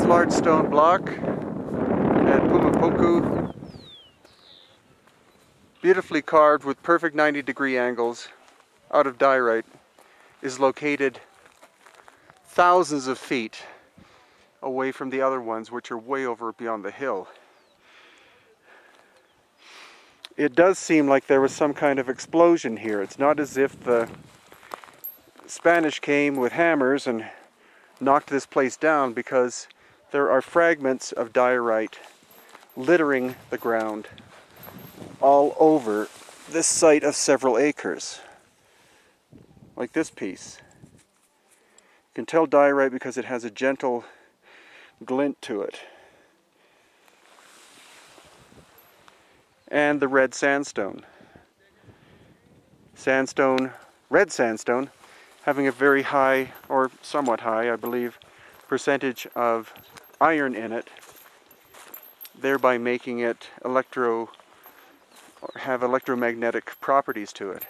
large stone block at Pumapunku, beautifully carved with perfect 90-degree angles out of diorite, is located thousands of feet away from the other ones, which are way over beyond the hill. It does seem like there was some kind of explosion here. It's not as if the Spanish came with hammers and knocked this place down, because there are fragments of diorite littering the ground all over this site of several acres. Like this piece. You can tell diorite because it has a gentle glint to it. And the red sandstone. Red sandstone, having a very high, or somewhat high, I believe, percentage of iron in it, thereby making it have electromagnetic properties to it.